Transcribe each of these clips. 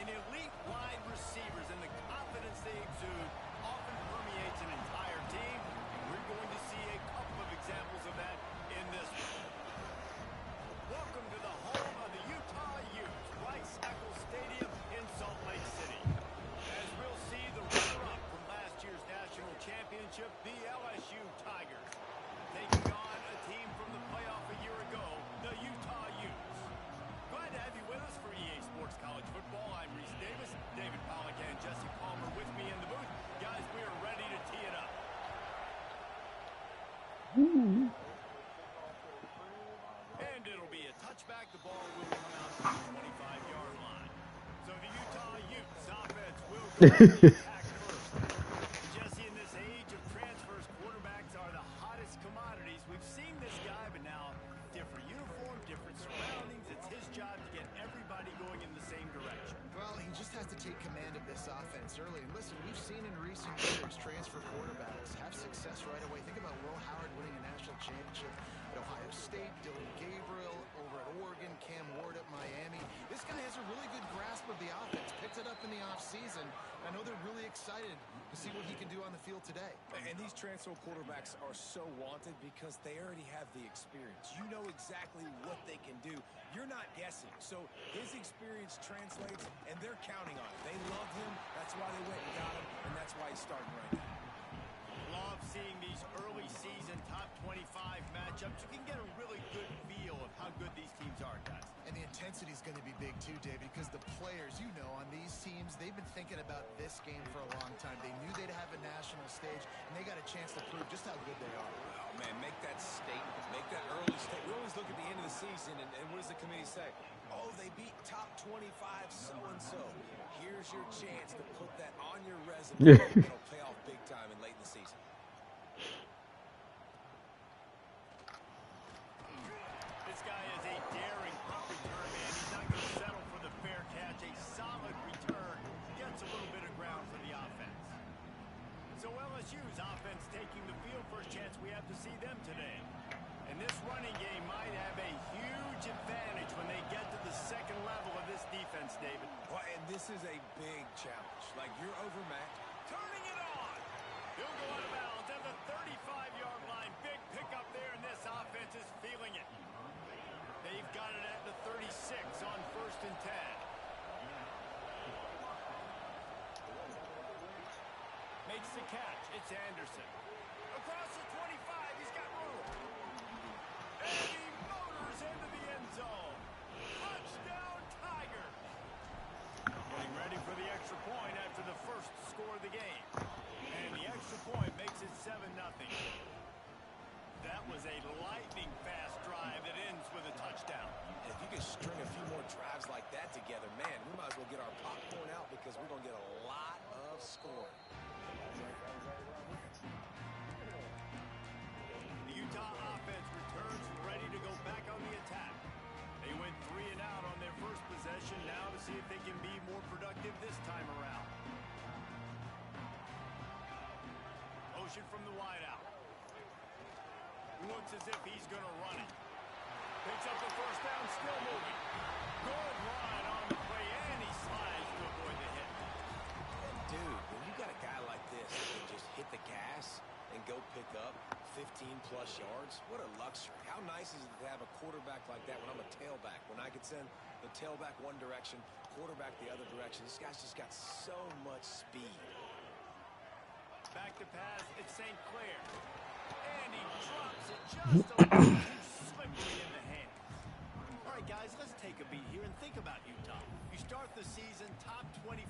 and elite wide receivers, and the confidence they exude often permeates an entire team. We're going to see a couple of examples of that in this one. Welcome to the home of the Utah Utes, Rice-Eccles Stadium in Salt Lake City. As we'll see the runner-up from last year's national championship, the LSU Tigers, taking on a team from the playoff a year ago, the Utah Utes. Glad to have you with us for EA Sports College Football. I'm Reese Davis, David Pollack and Jesse Palmer with me in the booth. Guys, we are ready to tee it up. And it'll be a touchback. The ball will come out to the 25-yard line. So the Utah Utes offense will go to the attack first. Jesse, in this age of transfers, quarterbacks are the hottest commodities. We've seen this guy, but now different uniform, different surroundings. It's his job to get everybody going in the same direction. Well, he just has to take command of this offense early. And listen, we've seen in recent years transfer quarterbacks have success right away. Think about Will Howard winning a national championship at Ohio State, Dylan Gabriel over at Oregon, Cam Ward at Miami. This guy has a really good grasp of the offense, picked it up in the offseason. I know they're really excited to see what he can do on the field today. And these transfer quarterbacks are so wanted because they already have the experience. You know exactly what they can do. You're not guessing. So his experience translates, and they're counting on it. They love him. That's why they went and got him, and that's why he's starting right now. Love seeing these early season top 25 matchups. You can get a really good feel of how good these teams are, guys. And the intensity is going to be big too, David, because the players, you know, on these teams, they've been thinking about this game for a long time. They knew they'd have a national stage, and they got a chance to prove just how good they are. Oh, man, make that statement. Make that early statement. We always look at the end of the season, and what does the committee say? Oh, they beat top 25 so-and-so. Here's your chance to put that on your resume. It'll pay off big time and late in the season. This guy is a daring punt return, man. He's not going to settle for the fair catch. A solid return gets a little bit of ground for the offense. So LSU's offense taking the field. First chance we have to see them today. And this running game might have a huge advantage when they get to the second level of this defense, David. Well, and this is a big challenge. Like, you're overmatched. Turning it on. He'll go out of bounds at the 35-yard line. Big pickup there, and this offense is feeling it. They've got it at the 36 on 1st and 10. Makes the catch. It's Anderson. Across the 25, he's got room. And he motors into the end zone. Touchdown, Tiger. Getting ready for the extra point after the first score of the game. And the extra point makes it 7-0. That was a lightning-fast drive that ends with a touchdown. And if you can string a few more drives like that together, man, we might as well get our popcorn out because we're going to get a lot of scoring. The Utah offense returns ready to go back on the attack. They went 3 and out on their first possession. Now to see if they can be more productive this time around. Motion from the wideout. Looks as if he's going to run it. Picks up the first down, still moving. Good run on the play, and he slides to avoid the hit. And dude, when you got a guy like this that can just hit the gas and go pick up 15-plus yards, what a luxury. How nice is it to have a quarterback like that when I'm a tailback? When I could send the tailback one direction, quarterback the other direction. This guy's just got so much speed. Back to pass, it's St. Clair. And he drops it just a little too slippery in the hands. All right, guys, let's take a beat here and think about Utah. You start the season top 25.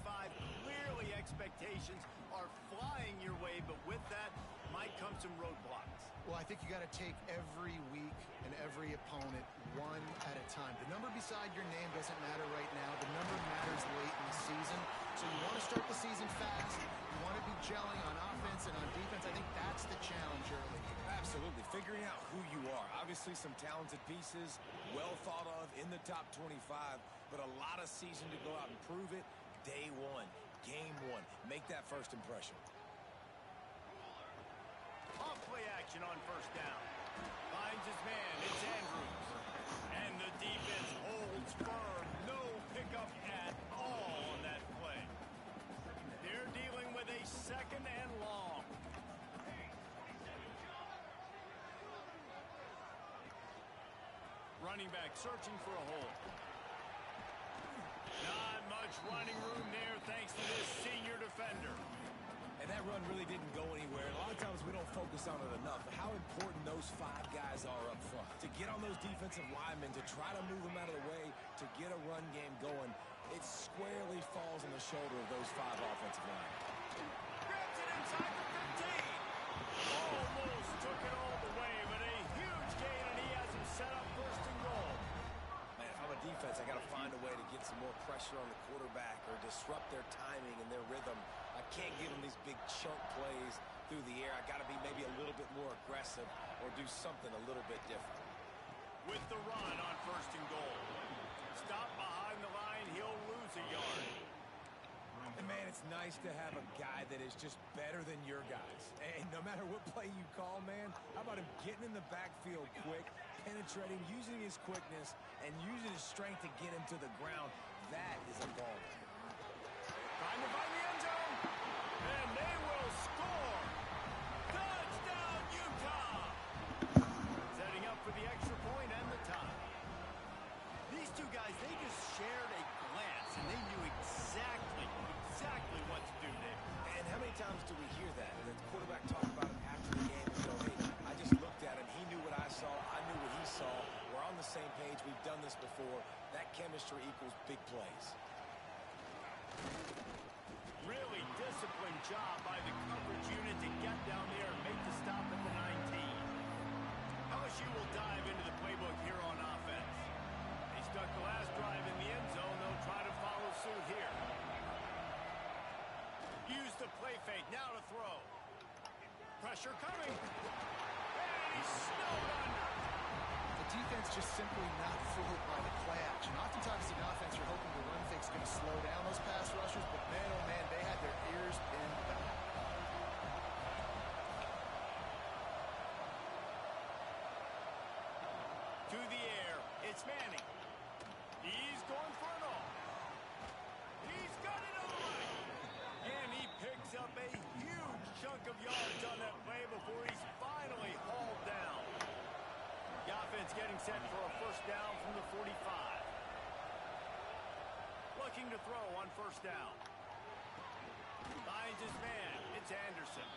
Clearly expectations are flying your way, but with that might come some roadblocks. Well, I think you got to take every week and every opponent one at a time. The number beside your name doesn't matter right now. The number matters late in the season. So you want to start the season fast. You want to be gelling on offense and on defense. I think that's the challenge early. Absolutely. Figuring out who you are. Obviously some talented pieces, well thought of in the top 25, but a lot of season to go out and prove it. Day one, game one. Make that first impression. Off play action on first down. Finds his man. It's Andrews. And the defense holds firm. No pickup at all on that running back searching for a hole. Not much running room there thanks to this senior defender. And that run really didn't go anywhere. A lot of times we don't focus on it enough. How important those 5 guys are up front. To get on those defensive linemen, to try to move them out of the way, to get a run game going, it squarely falls on the shoulder of those 5 offensive linemen. Grabs it inside the 15. Almost took it all the way, but a huge gain, and he has him set up first and goal. Man, if I'm a defense, I got to find a way to get some more pressure on the quarterback or disrupt their timing and their rhythm. I can't give them these big chunk plays through the air. I got to be maybe a little bit more aggressive or do something a little bit different. With the run on first and goal. Stop behind the line, he'll lose a yard. And man, it's nice to have a guy that is just better than your guys. And no matter what play you call, man, how about him getting in the backfield quick, penetrating, using his quickness, and using his strength to get him to the ground. That is a ball. Trying to find the end zone. And they will score. Touchdown, Utah. Setting up for the extra point and the tie. These two guys, they just shared a glance, and they knew exactly what to do there. And how many times do we hear that? The quarterback talk about him after the game and go, hey, I just looked at him. He knew what I saw. I knew what he saw. We're on the same page. We've done this before. That chemistry equals big plays. Really disciplined job by the coverage unit to get down there and make the stop at the 19. LSU will dive into the playbook here on offense. They stuck the last drive in the end zone. They'll try to follow suit here. Use the play fake. Now to throw. Pressure coming. And he's snowed under. The defense just simply not fooled by the play action. Oftentimes the offense, you're hoping the run fake's going to slow down those pass rushers, but man, oh man, they had their ears pinned back. To the air. It's Manning. He's going for it all. He's got it all right. And he picks up a huge chunk of yards on that play before he's finally hauled down. The offense getting set for a first down from the 45. Looking to throw on first down. Finds his man. It's Anderson.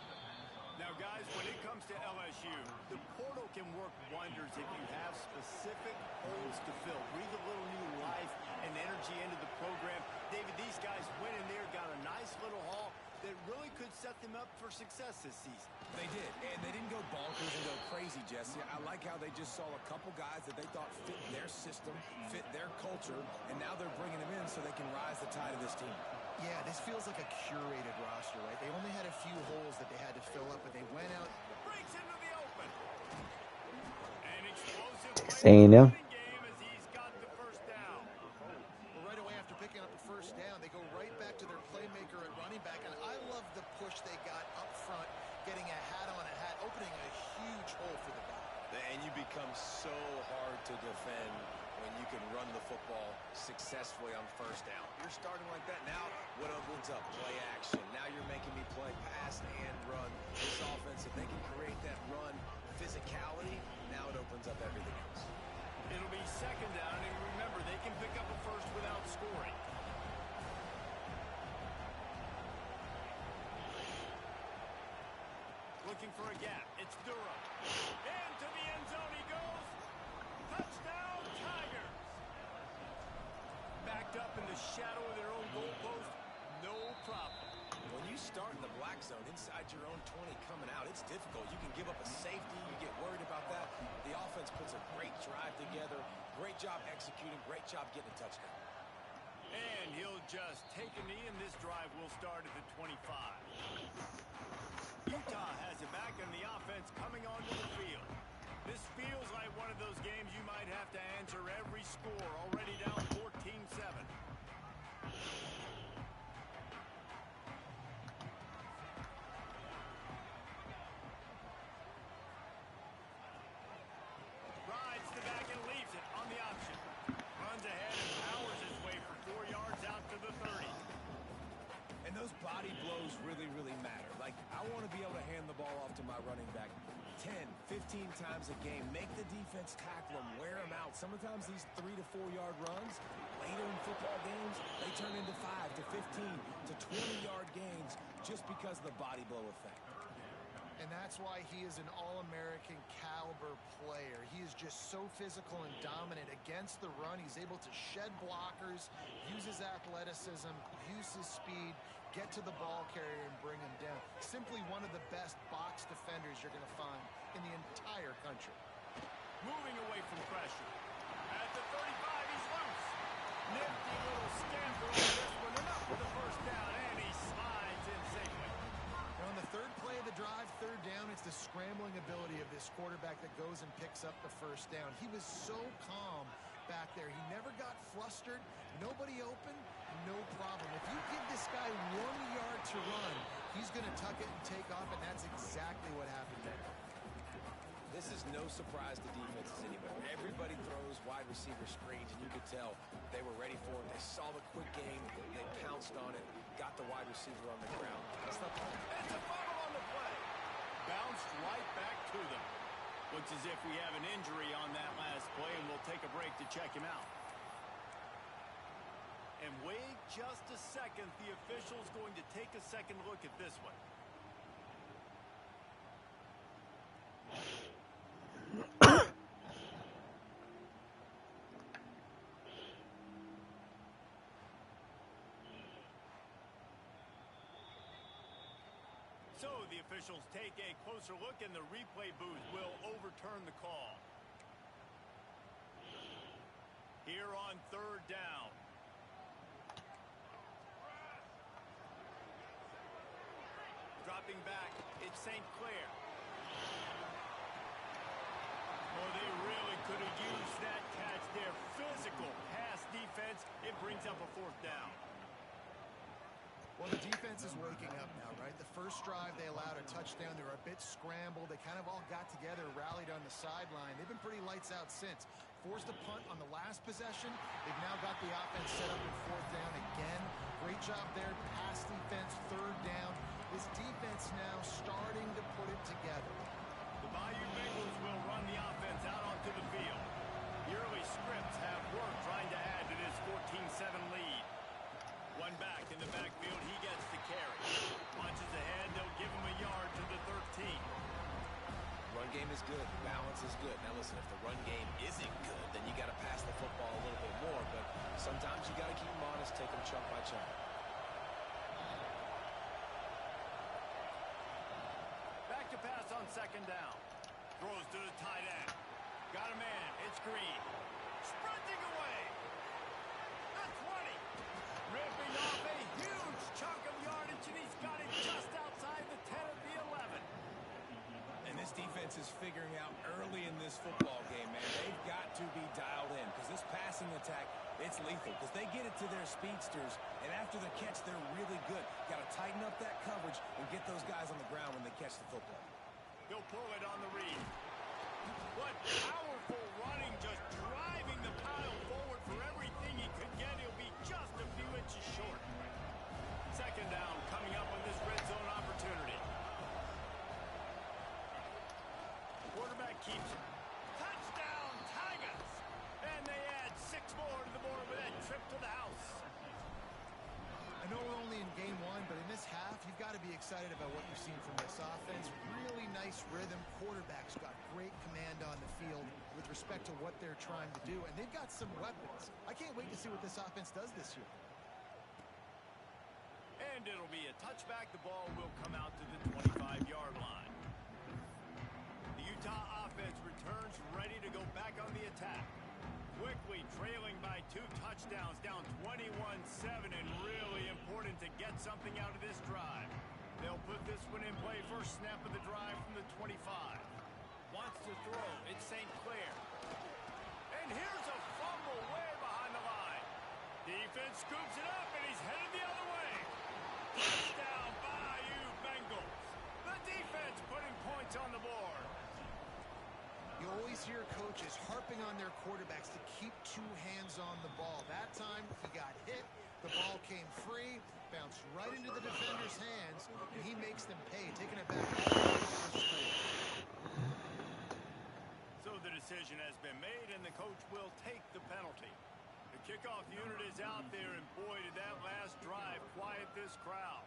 Now, guys, when it comes to LSU, the portal can work wonders if you have specific holes to fill. Breathe a little new life and energy into the program. David, these guys went in there, got a nice little haul that really could set them up for success this season. They did, and they didn't go bonkers and go crazy, Jesse. I like how they just saw a couple guys that they thought fit their system, fit their culture, and now they're bringing them in so they can rise the tide of this team. Yeah, this feels like a curated roster, right? They only had a few holes that they had to fill up, but they went out. Breaks into the open. An explosive Saying him. game as he's got the first down. Well, right away after picking up the first down, they go right back to their playmaker at running back, and I love the push they got up front, getting a hat on a hat, opening a huge hole for the back. And you become so hard to defend when you can run the football successfully on first down. You're starting like that now. What opens up? Play action. Now you're making me play pass and run. This offense, if they can create that run physicality, now it opens up everything else. It'll be second down, and remember, they can pick up a first without scoring. Looking for a gap. It's Durham. Into the end zone he goes. Touchdown, Tigers. Backed up in the shadow of their own goalpost. No problem. When you start in the black zone inside your own 20 coming out, it's difficult. You can give up a safety. You get worried about that. The offense puts a great drive together. Great job executing. Great job getting a touchdown. And he'll just take a knee, and this drive will start at the 25. Utah has it back, and the offense coming onto the field. This feels like one of those games you might have to answer every score. Already down 14-7. Rides the back and leaves it on the option. Runs ahead and powers his way for 4 yards out to the 30. And those body blows really, really matter. Like, I want to be able to hand the ball off to my running back 10, 15 times a game. Make the defense tackle them, wear them out. Sometimes these 3 to 4 yard runs, later in football games, they turn into 5 to 15 to 20-yard gains just because of the body blow effect. And that's why he is an all-American caliber player. He is just so physical and dominant against the run. He's able to shed blockers, use his athleticism, use his speed, get to the ball carrier and bring him down. Simply one of the best box defenders you're going to find in the entire country. Moving away from pressure. At the 35, he's loose. Nifty little scamper on this one. Enough for the first down, and he slides in safely. On the third play of the drive, third down, it's the scrambling ability of this quarterback that goes and picks up the first down. He was so calm back there. He never got flustered. Nobody open, no problem. If you give this guy 1 yard to run, he's going to tuck it and take off, and that's exactly what happened there. This is no surprise to defenses anymore. Everybody throws wide receiver screens, and you could tell they were ready for it. They saw the quick game. They pounced on it, got the wide receiver on the ground. That's not fun. It's a fumble on the play. Bounced right back to them. Looks as if we have an injury on that last play, and we'll take a break to check him out. And wait just a second. The official's going to take a second look at this one. So the officials take a closer look, and the replay booth will overturn the call. Here on third down. Dropping back, it's St. Clair. Oh, they really could have used that catch there. Physical pass defense. It brings up a fourth down. Well, the defense is waking up now, right? The first drive, they allowed a touchdown. They were a bit scrambled. They kind of all got together, rallied on the sideline. They've been pretty lights out since. Forced a punt on the last possession. They've now got the offense set up in fourth down again. Great job there. Pass defense, third down. This defense now starting to put it together. The Bayou Bengals will run the offense out onto the field. The early scripts have worked trying to add to this 14-7 lead. One back in the backfield, he gets the carry. Launches ahead, they'll give him a yard to the 13. Run game is good. Balance is good. Now listen, if the run game isn't good, then you got to pass the football a little bit more. But sometimes you got to keep them honest, take them chunk by chunk. Back to pass on second down. Throws to the tight end. Got a man. It's Green. Sprinting away. The 20. Ripping off a huge chunk of yardage, and he's got it just outside the 10 of the 11. And this defense is figuring out early in this football game, man. They've got to be dialed in because this passing attack, it's lethal because they get it to their speedsters, and after the catch, they're really good. Got to tighten up that coverage and get those guys on the ground when they catch the football. He'll pull it on the read. What powerful running, just driving the pile forward for everything he could get. He'll be just a few inches short. Second down coming up on this red zone opportunity. Quarterback keeps it. Touchdown, Tigers! And they add 6 more to the board with that trip to the house. I know we're only in game one, but in this half, you've got to be excited about what you've seen from this offense. Really nice rhythm. Quarterback's got great command on the field with respect to what they're trying to do, and they've got some weapons. I can't wait to see what this offense does this year. And it'll be a touchback. The ball will come out to the 25-yard line. The Utah offense returns ready to go back on the attack. Quickly trailing by 2 touchdowns, down 21-7, and really important to get something out of this drive. They'll put this one in play. First snap of the drive from the 25. Wants to throw. It's St. Clair. And here's a fumble way behind the line. Defense scoops it up, and he's headed the other way. Touchdown, Bayou Bengals. The defense putting points on the board. You always hear coaches harping on their quarterbacks to keep 2 hands on the ball. That time, he got hit. The ball came free, bounced right into the defender's hands, and he makes them pay, taking it back all the way to the score. the decision has been made, and the coach will take the penalty. The kickoff unit is out there, and boy, did that last drive quiet this crowd.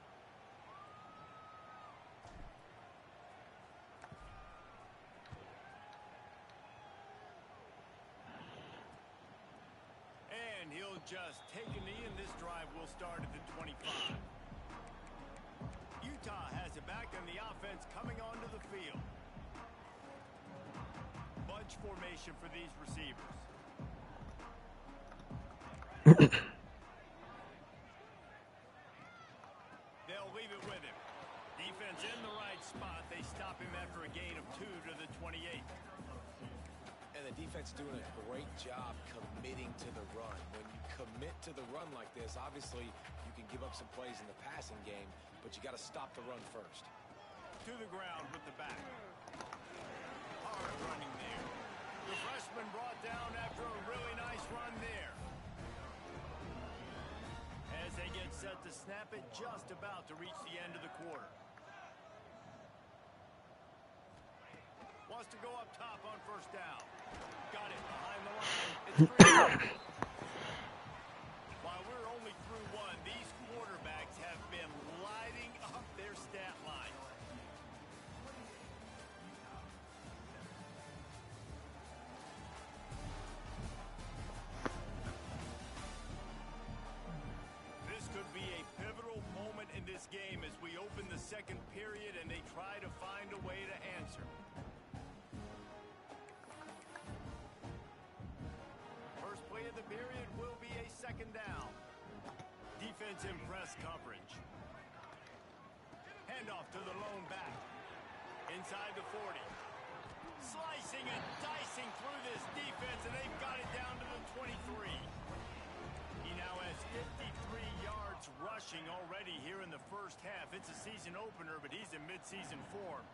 And he'll just take a knee, and this drive will start at the 25. Utah has it back, and the offense coming onto the field. Bunch formation for these receivers. They'll leave it with him. Defense in the right spot. They stop him after a gain of 2 to the 28. And the defense doing a great job committing to the run. When you commit to the run like this, obviously you can give up some plays in the passing game, but you got to stop the run first. To the ground with the back. Hard running there. The freshman brought down after a really nice run there. As they get set to snap it, just about to reach the end of the quarter. Wants to go up top on first down. Got it behind the line. It's great. While we're only through one, these quarterbacks have been lighting up their stat line. This could be a pivotal moment in this game as we open the second period and they try to find a way to answer. First play of the period will be a second down. Defense in press coverage. Handoff to the lone back. Inside the 40. Slicing and dicing through this defense, and they've got it down to the 23. He now has 53 yards rushing already here in the first half. It's a season opener, but he's in midseason form.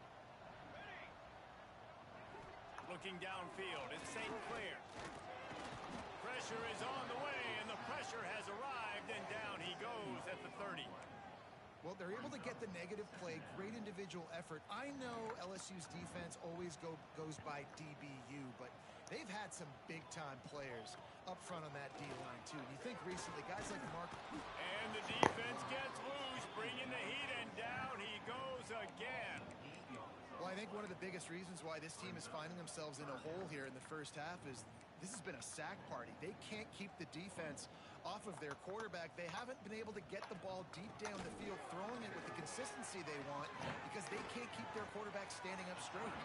Looking downfield, it's St. Clair. Pressure is on the way, and the pressure has arrived, and down he goes at the 30. Well, they're able to get the negative play, great individual effort. I know LSU's defense always goes by DBU, but they've had some big-time players up front on that D-line, too. You think recently, guys like Mark... And the defense gets loose, bringing the heat, and down he goes again. Well, I think one of the biggest reasons why this team is finding themselves in a hole here in the first half is this has been a sack party. They can't keep the defense off of their quarterback. They haven't been able to get the ball deep down the field, throwing it with the consistency they want because they can't keep their quarterback standing up straight.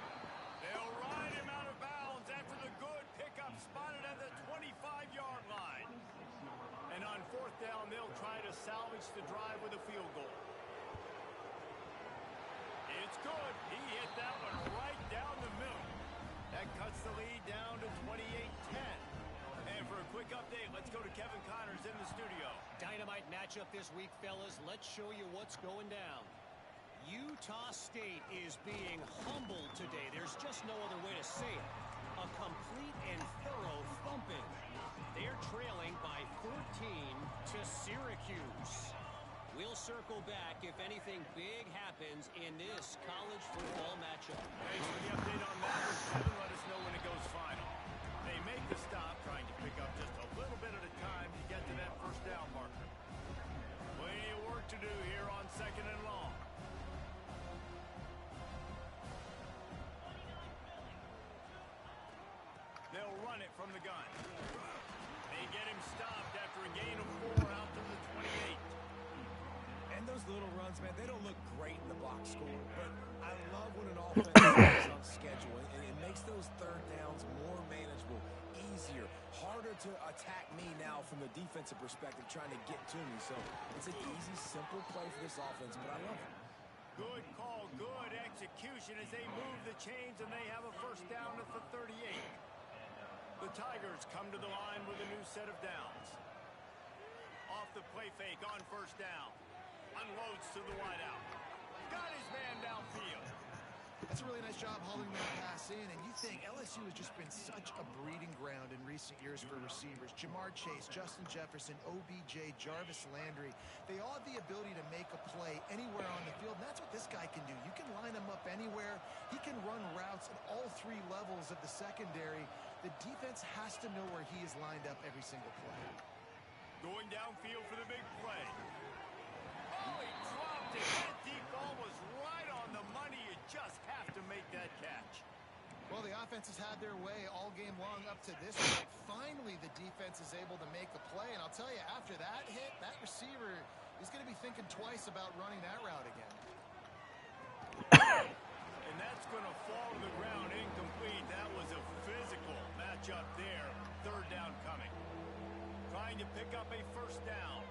They'll ride him out of bounds after the good pickup spotted at the 25-yard line. And on fourth down, they'll try to salvage the drive with a field goal. It's good. He hit that one right down the middle. That cuts the lead down to 28-10. And for a quick update, let's go to Kevin Connors in the studio. Dynamite matchup this week, fellas. Let's show you what's going down. Utah State is being humbled today. There's just no other way to say it. A complete and thorough thumping. They're trailing by 13 to Syracuse. We'll circle back if anything big happens in this college football matchup. Thanks for the update on that. Kevin, let us know when it goes final. They make the stop, trying to pick up just a little bit at a time to get to that first down marker. Plenty of work to do here on second and long. They'll run it from the gun. They get him stopped after a gain of 4 out to the 28. And those little runs, man, they don't look great in the box score, but I love when an offense is on schedule, and it makes those third downs more manageable, easier, harder to attack me now from the defensive perspective, trying to get to me. So it's an easy, simple play for this offense, but I love it. Good call, good execution as they move the chains, and they have a first down at the 38. The Tigers come to the line with a new set of downs. Off the play fake on first down. Unloads to the wideout. Got his man downfield. That's a really nice job holding that pass in, and you think LSU has just been such a breeding ground in recent years for receivers. Jamar Chase, Justin Jefferson, OBJ, Jarvis Landry, they all have the ability to make a play anywhere on the field, and that's what this guy can do. You can line him up anywhere. He can run routes at all three levels of the secondary. The defense has to know where he is lined up every single play. Going downfield for the big play. Oh, he dropped it. That deep ball was right on the money. You just have to make that catch. Well, the offense has had their way all game long up to this point. Finally, the defense is able to make a play. And I'll tell you, after that hit, that receiver is going to be thinking twice about running that route again. And that's going to fall to the ground incomplete. That was a physical matchup there. Third down coming. Trying to pick up a first down.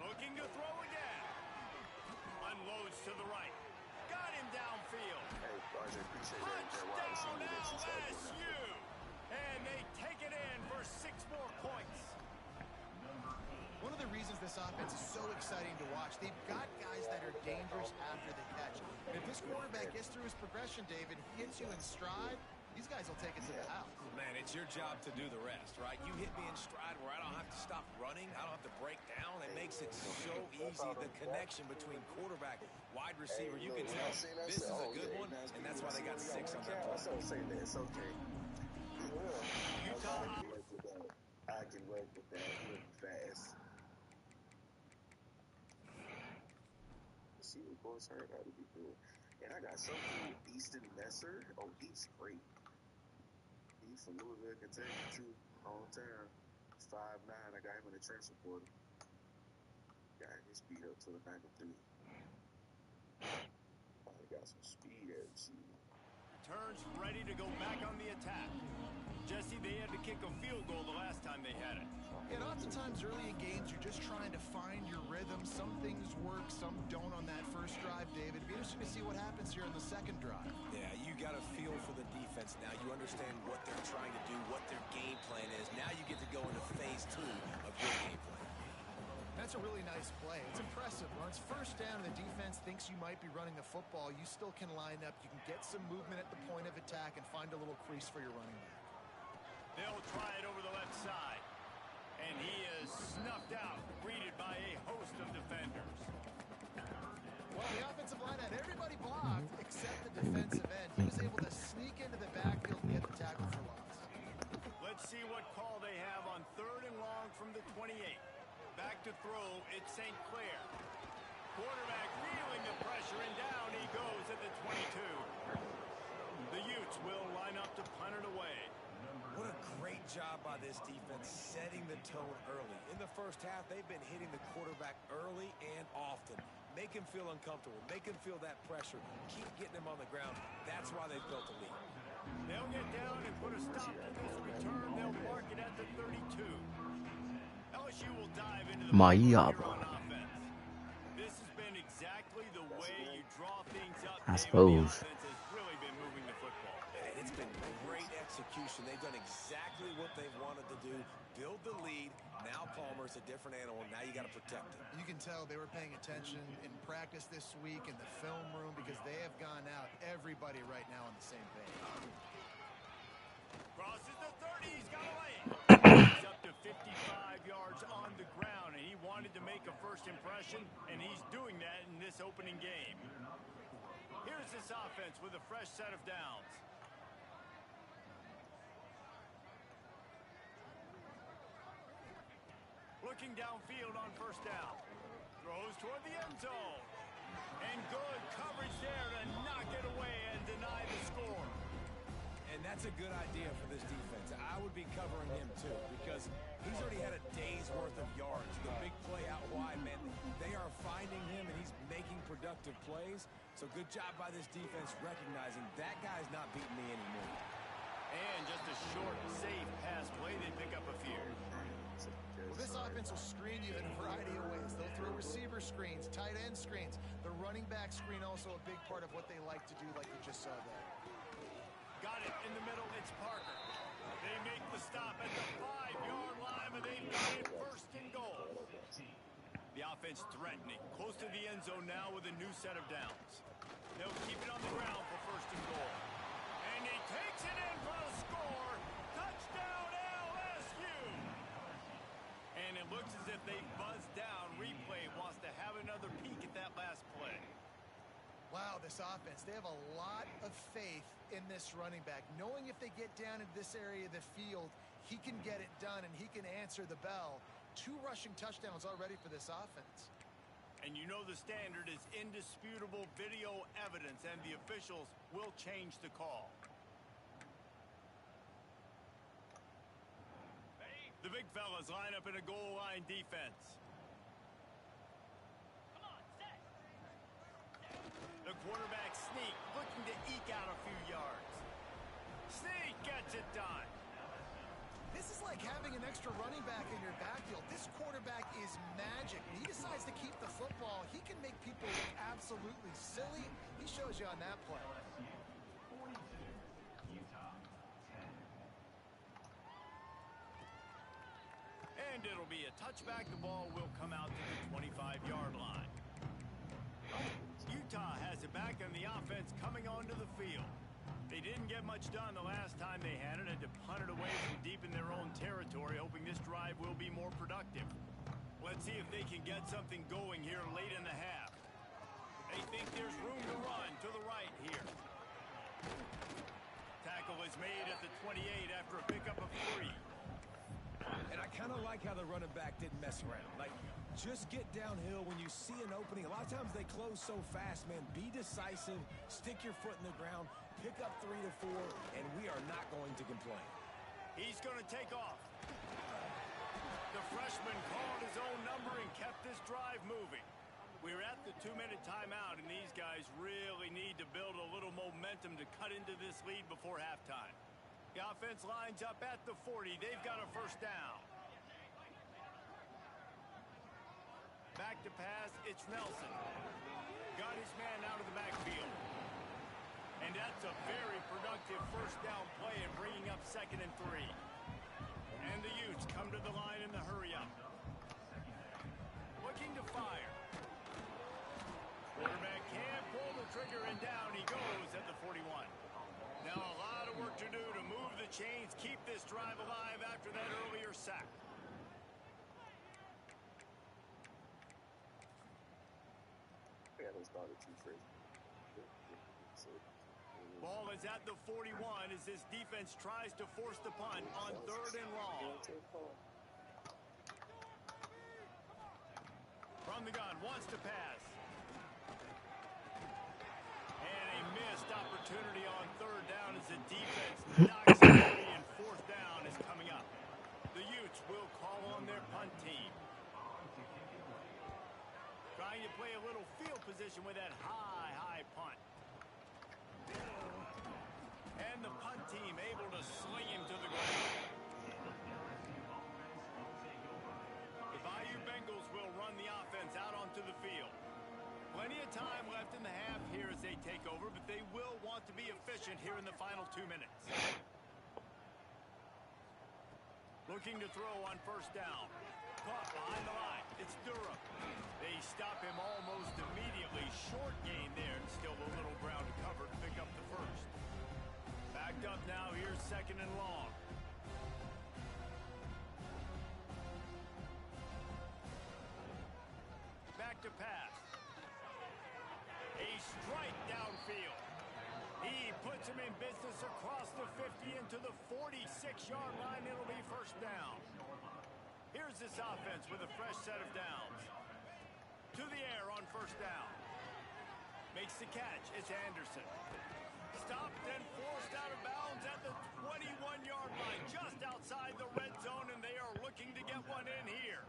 Looking to throw again. Unloads to the right. Got him downfield. Touchdown LSU. And they take it in for 6 more points. One of the reasons this offense is so exciting to watch, they've got guys that are dangerous after the catch. And if this quarterback gets through his progression, David, he hits you in stride, these guys will take it to the house. Man, it's your job to do the rest, right? You hit me in stride where I don't have to stop running. I don't have to break down. It makes it so easy. The connection between quarterback, wide receiver, you can tell this is a good one, and that's why they got 6 on that play. It's okay. Utah. I can work with that really fast. See what boys heard how to be good. And I got something with Easton Messer. Oh, he's great. He's from Louisville, Kentucky, too. Hometown. 5'9". I got him in the transfer portal. Got his speed up to the 93. I got some speed at receiver. Turns ready to go back on the attack. Jesse, they had to kick a field goal the last time they had it. And oftentimes early in games, you're just trying to find your rhythm. Some things work, some don't on that first drive, David. It'd be interesting to see what happens here on the second drive. Yeah, you got a feel for the defense now. You understand what they're trying to do, what their game plan is. Now you get to go into phase 2 of your game plan. That's a really nice play. It's impressive. When it's first down and the defense thinks you might be running the football, you still can line up. You can get some movement at the point of attack and find a little crease for your running back. They'll try it over the left side. And he is snuffed out, greeted by a host of defenders. Well, the offensive line had everybody blocked except the defensive end. He was able to sneak into the backfield and get the tackle for loss. Let's see what call they have on 3rd and long from the 28. Back to throw, it's St. Clair. Quarterback feeling the pressure, and down he goes at the 22. The Utes will line up to punt it away. What a great job by this defense setting the tone early. In the first half, they've been hitting the quarterback early and often. Make him feel uncomfortable. Make him feel that pressure. Keep getting him on the ground. That's why they've built a lead. They'll get down and put a stop to this return. They'll mark it at the 32. LSU will dive into the here on offense. This has been exactly the way you draw things up. I suppose. The offense has really been moving the football. It's been great execution. They've done exactly what they've wanted to do. Build the lead. Now Palmer's a different animal. Now you got to protect it. You can tell they were paying attention in practice this week in the film room because they have gone out, everybody right now on the same page. Crosses the 30. He's got a lane. He's up to 55 yards on the ground, and he wanted to make a first impression, and he's doing that in this opening game. Here's this offense with a fresh set of downs. Looking downfield on first down. Throws toward the end zone. And good coverage there to knock it away and deny the score. And that's a good idea for this defense. I would be covering him too because he's already had a day's worth of yards. The big play out wide, man, they are finding him and he's making productive plays. So good job by this defense recognizing that guy's not beating me anymore. And just a short, safe pass play. They pick up a few. Well, this offense will screen you in a variety of ways. They'll throw receiver screens, tight end screens. The running back screen also a big part of what they like to do, like you just saw there. Got it in the middle. It's Parker. They make the stop at the 5-yard line, but they've got it first and goal. The offense threatening, close to the end zone now with a new set of downs. They'll keep it on the ground for first and goal. And he takes it in for a score. Touchdown LSU! And it looks as if they buzzed down. Replay wants to have another peek at that last play. Wow, this offense, they have a lot of faith in this running back, knowing if they get down into this area of the field, he can get it done and he can answer the bell. 2 rushing touchdowns already for this offense. And you know the standard is indisputable video evidence, and the officials will change the call. The big fellas line up in a goal line defense. The quarterback sneak, looking to eke out a few yards. Sneak gets it done. This is like having an extra running back in your backfield. This quarterback is magic. When he decides to keep the football, he can make people look absolutely silly. He shows you on that play. And it'll be a touchback. The ball will come out to the 25-yard line. Utah has it back, and the offense coming onto the field. They didn't get much done the last time they had it, had to punt it away from deep in their own territory, hoping this drive will be more productive. Let's see if they can get something going here late in the half. They think there's room to run to the right here. Tackle is made at the 28 after a pickup of 3. And I kind of like how the running back didn't mess around. Like, just get downhill when you see an opening. A lot of times they close so fast, man. Be decisive, stick your foot in the ground, pick up 3 to 4, and we are not going to complain. He's going to take off. The freshman called his own number and kept this drive moving. We're at the 2-minute timeout, and these guys really need to build a little momentum to cut into this lead before halftime. The offense lines up at the 40. They've got a first down. Back to pass, it's Nelson. Got his man out of the backfield. And that's a very productive first down play and bringing up 2nd and 3. And the Utes come to the line in the hurry-up. Looking to fire. Quarterback can't pull the trigger, and down he goes at the 41. Now a lot of work to do to move the chains, keep this drive alive after that earlier sack. Ball is at the 41 as this defense tries to force the punt on 3rd and long. From the gun, wants to pass. And a missed opportunity on 3rd down as the defense knocks it free, and 4th down is coming up. The Utes will call on their punt team. Trying to play a little field position with that high punt. And the punt team able to sling him to the ground. The Bayou Bengals will run the offense out onto the field. Plenty of time left in the half here as they take over, but they will want to be efficient here in the final 2 minutes. Looking to throw on 1st down. Caught behind the line. It's Durham. They stop him almost immediately. Short gain there, and still a little ground to cover to pick up the 1st. Backed up now. Here's 2nd and long. Back to pass. A strike downfield. He puts him in business across the 50 into the 46-yard line. It'll be 1st down. Here's this offense with a fresh set of downs. To the air on 1st down. Makes the catch. It's Anderson. Stopped and forced out of bounds at the 21-yard line, just outside the red zone, and they are looking to get one in here.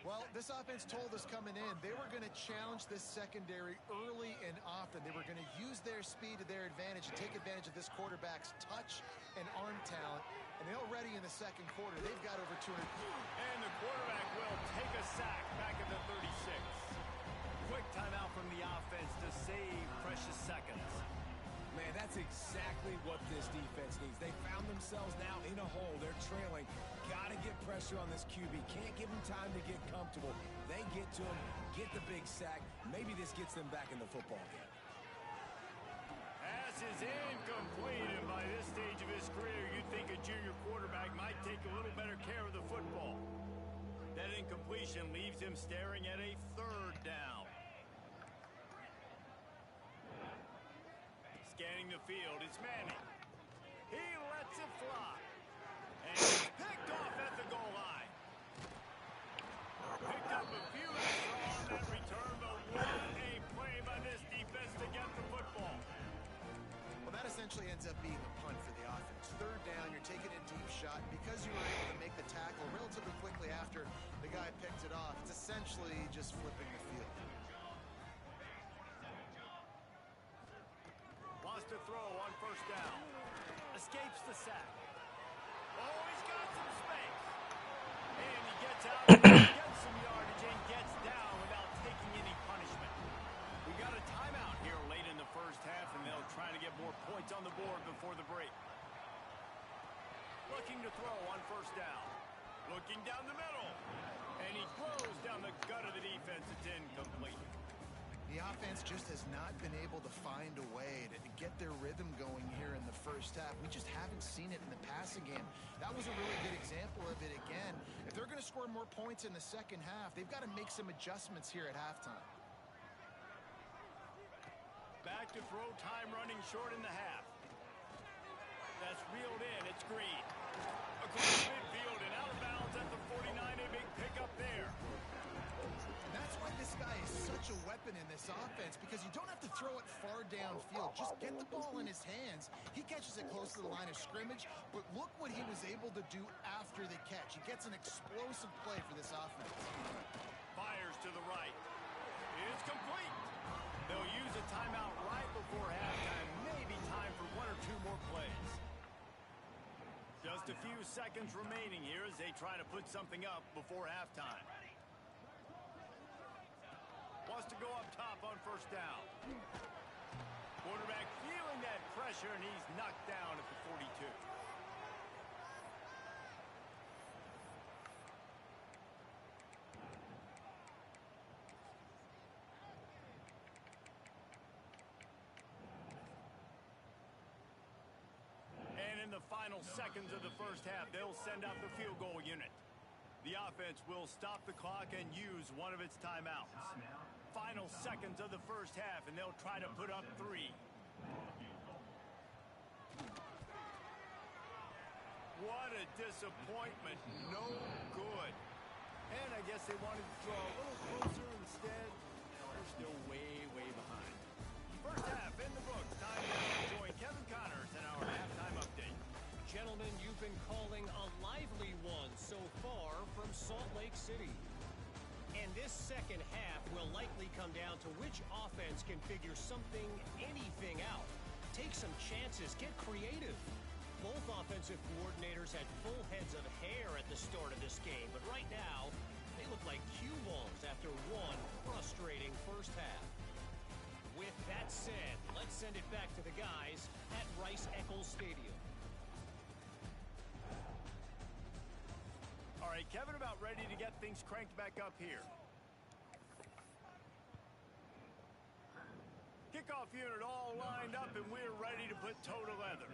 Well, this offense told us coming in they were going to challenge this secondary early and often. They were going to use their speed to their advantage and take advantage of this quarterback's touch and arm talent. And already in the 2nd quarter, they've got over 200. And the quarterback will take a sack back at the 36. Quick timeout from the offense to save precious seconds. Man, that's exactly what this defense needs. They found themselves now in a hole. They're trailing. Got to get pressure on this QB. Can't give them time to get comfortable. They get to him, get the big sack. Maybe this gets them back in the football game. Pass is incomplete, and by this stage of his career, you'd think a junior quarterback might take a little better care of the football. That incompletion leaves him staring at a third down. Scanning the field, it's Manning. He lets it fly. And he's picked off at the goal line. Picked up a few extra on that return, but what a play by this defense to get the football. Well, that essentially ends up being a punt for the offense. Third down, you're taking a deep shot. Because you were able to make the tackle relatively quickly after the guy picked it off, it's essentially just flipping the field. Wants to throw on first down. Escapes the sack. Oh, he's got some space. And he gets out, gets some yardage, and gets down without taking any punishment. We got a timeout here late in the first half, and they'll try to get more points on the board before the break. Looking to throw on first down. Looking down the middle. And he throws down the gut of the defense. It's incomplete. The offense just has not been able to find a way to get their rhythm going here in the first half. We just haven't seen it in the passing game. That was a really good example of it again. If they're going to score more points in the second half, they've got to make some adjustments here at halftime. Back to throw, time running short in the half. That's reeled in. It's Green. Across midfield and out of bounds at the 49. A big pickup there. And that's why this guy is such a weapon in this offense, because you don't have to throw it far downfield. Just get the ball in his hands. He catches it close to the line of scrimmage, but look what he was able to do after the catch. He gets an explosive play for this offense. Fires to the right. It's complete. They'll use a timeout right before halftime. Maybe time for one or two more plays. Just a few seconds remaining here as they try to put something up before halftime. Wants to go up top on first down. Quarterback feeling that pressure, and he's knocked down at the 42. And in the final seconds of the first half, they'll send out the field goal unit. The offense will stop the clock and use one of its timeouts. Final seconds of the first half, and they'll try to put up 3. What a disappointment. No good. And I guess they wanted to draw a little closer instead. They're still way, way behind. First half in the books. Time to join Kevin Connors in our halftime update. Gentlemen, you've been calling a lively one so far from Salt Lake City. And this second half will likely come down to which offense can figure something, anything out. Take some chances, get creative. Both offensive coordinators had full heads of hair at the start of this game, but right now, they look like cue balls after one frustrating first half. With that said, let's send it back to the guys at Rice-Eccles Stadium. All right, Kevin, about ready to get things cranked back up here. Kickoff unit all lined up, and we're ready to put toe to leather.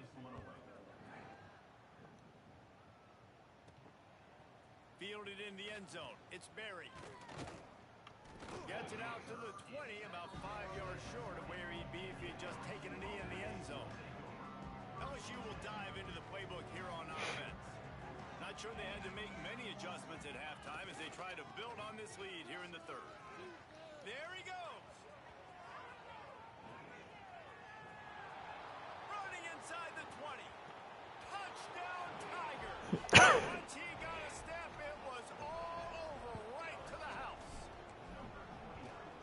Fielded in the end zone. It's Berry. Gets it out to the 20, about 5 yards short of where he'd be if he'd just taken a knee in the end zone. LSU will dive into the playbook here on offense. Not sure they had to make many adjustments at halftime as they try to build on this lead here in the third. There he goes. Running inside the 20. Touchdown, Tiger. Once he got a step, it was all over right to the house.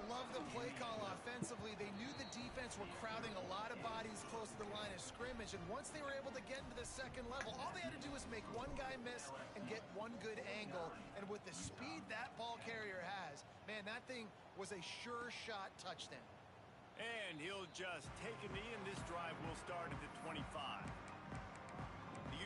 Love the play call offensively. They knew the defense were crowding a lot of bodies close to the line of scrimmage, and once they were able to get into the second level, all they had to do was make one guy miss and get one good angle. And with the speed that ball carrier has, man, that thing was a sure shot touchdown. And he'll just take a knee, and this drive will start at the 25. The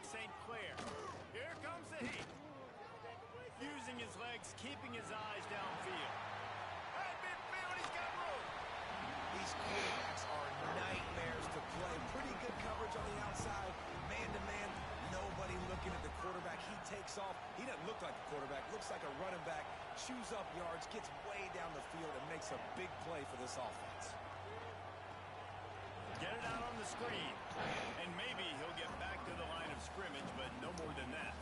St. Clair. Here comes the heat. Using his legs, keeping his eyes downfield. At midfield, he's got room. These quarterbacks are nightmares to play. Pretty good coverage on the outside. Man-to-man, nobody looking at the quarterback. He takes off. He doesn't look like a quarterback. Looks like a running back. Chews up yards, gets way down the field, and makes a big play for this offense. Get it out on the screen. And maybe he'll get back to the line of scrimmage, but no more than that.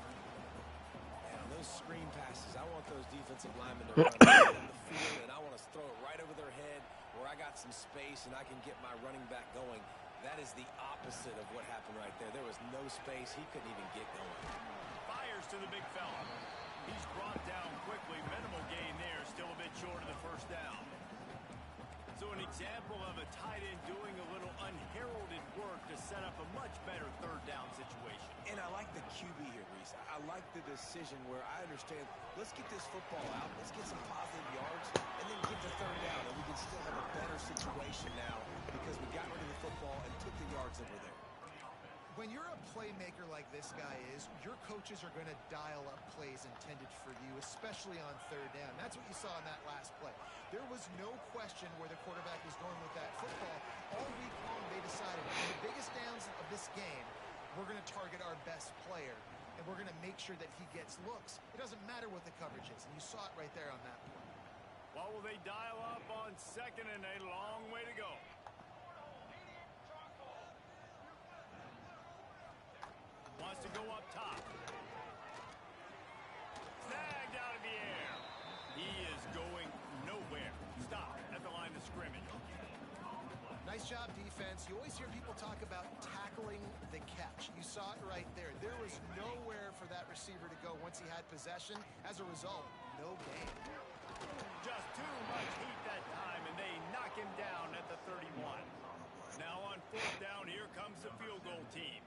And on those screen passes, I want those defensive linemen to run down the field, and I want to throw it right over their head where I got some space and I can get my running back going. That is the opposite of what happened right there. There was no space. He couldn't even get going. Fires to the big fella. He's brought down quickly. Minimal gain there. Still a bit short of the first down. So an example of a tight end doing a little unheralded work to set up a much better third down situation. And I like the QB here, Reese. I like the decision where I understand, let's get this football out, let's get some positive yards, and then get the third down, and we can still have a better situation now because we got rid of the football and took the yards that were there. When you're a playmaker like this guy is, your coaches are going to dial up plays intended for you, especially on third down. That's what you saw in that last play. There was no question where the quarterback was going with that football. All week long, they decided, on the biggest downs of this game, we're going to target our best player, and we're going to make sure that he gets looks. It doesn't matter what the coverage is, and you saw it right there on that play. What will they dial up on second and a long way to go? Wants to go up top. Snagged out of the air. He is going nowhere. Stop at the line of scrimmage. Nice job, defense. You always hear people talk about tackling the catch. You saw it right there. There was nowhere for that receiver to go once he had possession. As a result, no gain. Just too much heat that time, and they knock him down at the 31. Now on fourth down, here comes the field goal team.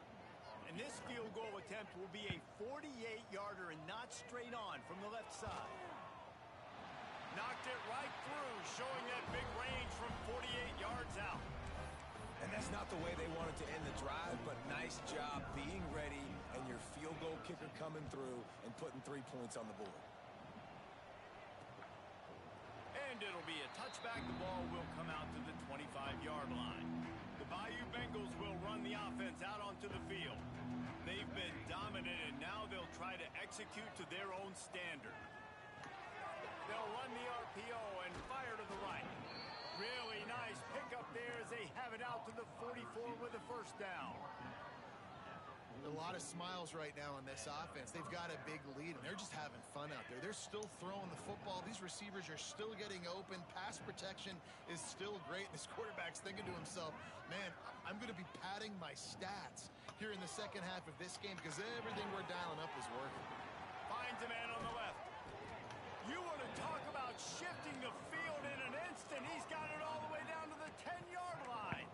And this field goal attempt will be a 48-yarder and not straight on from the left side. Knocked it right through, showing that big range from 48 yards out. And that's not the way they wanted to end the drive, but nice job being ready and your field goal kicker coming through and putting 3 points on the board. And it'll be a touchback. The ball will come out to the 25-yard line. The Bayou Bengals will run the offense out onto the field. They've been dominant, and now they'll try to execute to their own standard. They'll run the RPO and fire to the right. Really nice pickup there as they have it out to the 44 with a first down. A lot of smiles right now in this offense. They've got a big lead, and they're just having fun out there. They're still throwing the football. These receivers are still getting open. Pass protection is still great. This quarterback's thinking to himself, man, I'm going to be padding my stats here in the second half of this game because everything we're dialing up is working. Finds a man on the left. You want to talk about shifting the field in an instant. He's got it all the way down to the 10-yard line.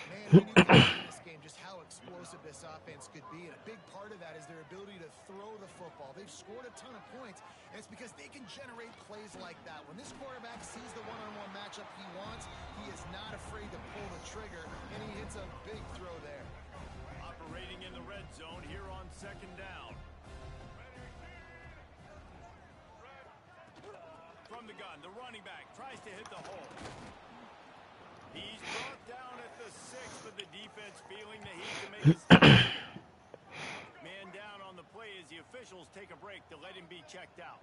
Man, we knew coming into this game just how explosive this offense could be, and a big part of that is their ability to throw the football. They've scored a ton of points, and it's because they can generate plays like that. When this quarterback sees the one-on-one matchup he wants, he is not afraid to pull the trigger, and he hits a big throw there. Operating in the red zone here on second down. From the gun, the running back tries to hit the hole. He's brought down at the 6, but the defense feeling the heat to make a stop. Man down on the play as the officials take a break to let him be checked out.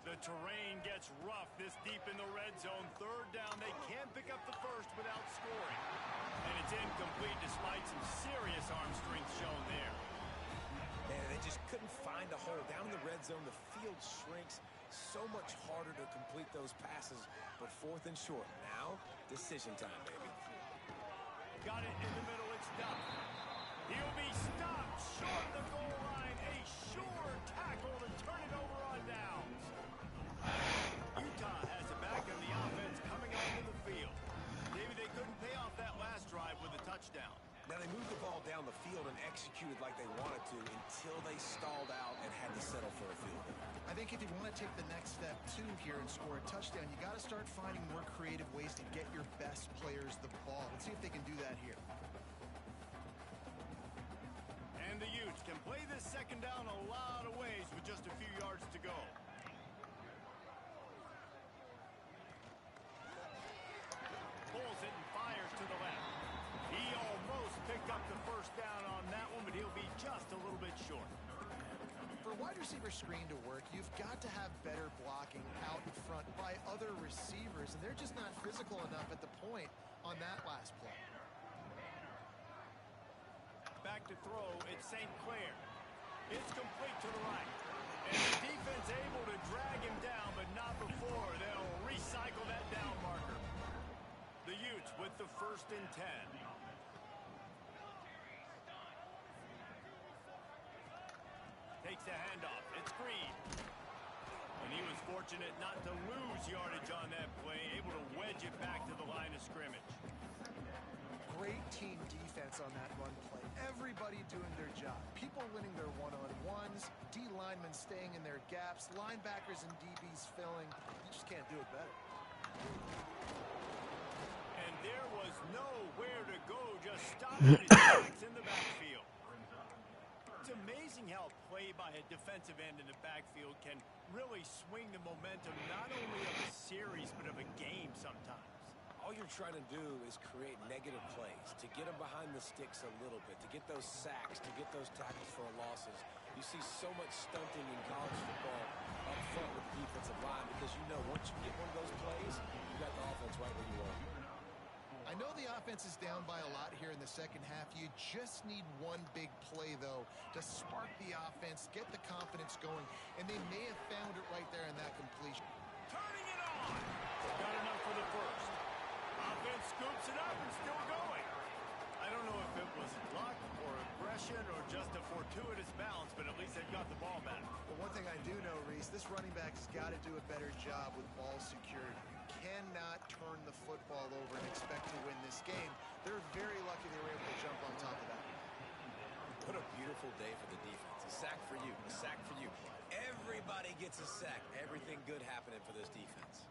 The terrain gets rough this deep in the red zone. Third down, they can't pick up the first without scoring. And it's incomplete despite some serious arm strength shown there. Man, they just couldn't find a hole. Down in the red zone, the field shrinks. So much harder to complete those passes, but fourth and short. Now, decision time, baby. Got it in the middle, it's done. He'll be stopped short of the goal line. A sure tackle to turn it over on downs. Utah has it back in the offense coming onto the field. Maybe they couldn't pay off that last drive with a touchdown. Now, they moved the ball down the field and executed like they wanted to until they stalled out and had to settle for a field goal. I think if you want to take the next step, too, here and score a touchdown, you got to start finding more creative ways to get your best players the ball. Let's see if they can do that here. And the wide receiver screen to work, you've got to have better blocking out in front by other receivers, and they're just not physical enough at the point on that last play. Back to throw, it's St. Clair. It's complete to the right. And the defense able to drag him down, but not before they'll recycle that down marker. The Utes with the 1st and 10. Takes the handoff. It's Green. And he was fortunate not to lose yardage on that play, able to wedge it back to the line of scrimmage. Great team defense on that run play. Everybody doing their job. People winning their one-on-ones, D linemen staying in their gaps, linebackers and DBs filling. You just can't do it better. And there was nowhere to go, just stopping his tracks in the backfield. It's amazing how play by a defensive end in the backfield can really swing the momentum not only of a series but of a game sometimes. All you're trying to do is create negative plays, to get them behind the sticks a little bit, to get those sacks, to get those tackles for losses. You see so much stunting in college football up front with the defensive line because you know once you get one of those plays, you got the offense right where you want. I know the offense is down by a lot here in the second half. You just need one big play, though, to spark the offense, get the confidence going, and they may have found it right there in that completion. Turning it on! Got enough for the first. Offense scoops it up and still going. I don't know if it was luck or aggression or just a fortuitous bounce, but at least they've got the ball back. But one thing I do know, Reese, this running back has got to do a better job with ball security. Cannot turn the football over and expect to win this game. They're very lucky they were able to jump on top of that. What a beautiful day for the defense. A sack for you, a sack for you. Everybody gets a sack. Everything good happening for this defense.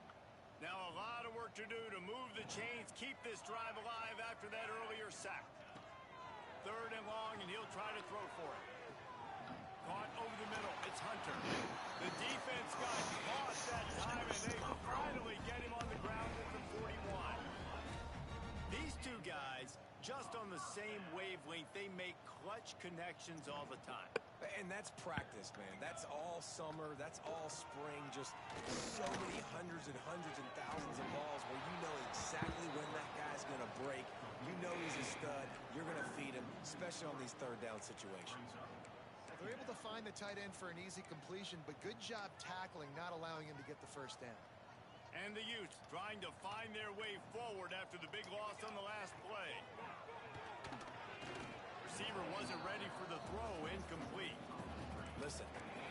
Now a lot of work to do to move the chains, keep this drive alive after that earlier sack. 3rd and long, and he'll try to throw for it. Caught over the middle. It's Hunter. The defense got caught that time, and they finally get him on the ground at the 41. These two guys, just on the same wavelength, they make clutch connections all the time. And that's practice, man. That's all summer. That's all spring. Just so many hundreds and thousands of balls where you know exactly when that guy's going to break. You know he's a stud. You're going to feed him, especially on these 3rd down situations. They're able to find the tight end for an easy completion, but good job tackling, not allowing him to get the 1st down. And the Utes trying to find their way forward after the big loss on the last play. Receiver wasn't ready for the throw, incomplete. Listen,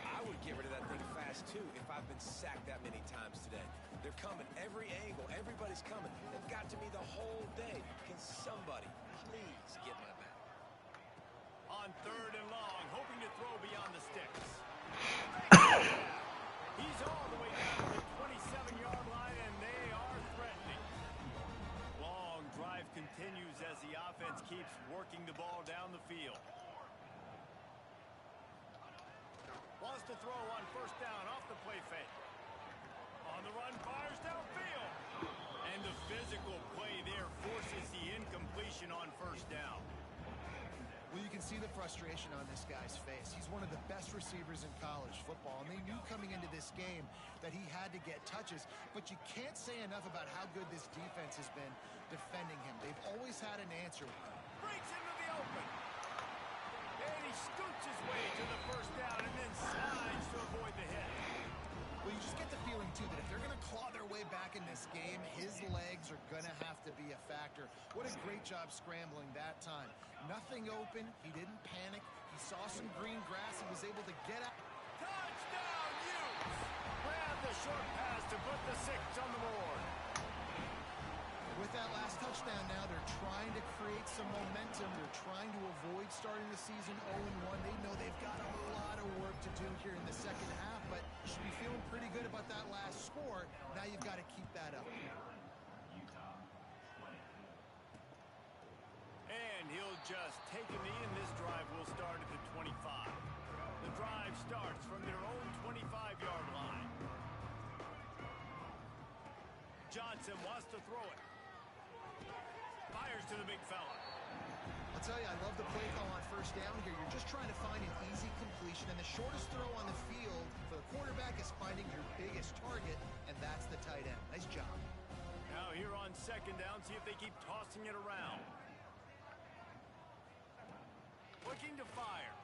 I would get rid of that thing fast, too, if I've been sacked that many times today. They're coming. Every angle. Everybody's coming. They've got to me the whole day. Can somebody please get my back? On 3rd and long, hoping to throw beyond the sticks. He's all the way down to the 27-yard line, and they are threatening. Long drive continues as the offense keeps working the ball down the field. Wants to throw on 1st down off the play fake. On the run, fires downfield. And the physical play there forces the incompletion on 1st down. Well, you can see the frustration on this guy's face. He's one of the best receivers in college football, and they knew coming into this game that he had to get touches, but you can't say enough about how good this defense has been defending him. They've always had an answer. Breaks into the open. And he scoots his way to the 1st down and then slides to avoid the hit. Well, you just get the feeling, too, that if they're going to claw their way back in this game, his legs are going to have to be a factor. What a great job scrambling that time. Nothing open. He didn't panic. He saw some green grass and was able to get out. Touchdown, Utes! Grab the short pass to put the 6 on the board. With that last touchdown now, they're trying to create some momentum. They're trying to avoid starting the season 0-1. They know they've got a lot of work to do here in the second half, but you should be feeling pretty good about that last score. Now you've got to keep that up. And he'll just take a knee, and this drive will start at the 25. The drive starts from their own 25-yard line. Johnson wants to throw it. Fires to the big fella. I'll tell you, I love the play call on 1st down here. You're just trying to find an easy completion in the shortest throw on the field for the quarterback is finding your biggest target, and that's the tight end. Nice job. Now here on second down, see if they keep tossing it around. Looking to fire.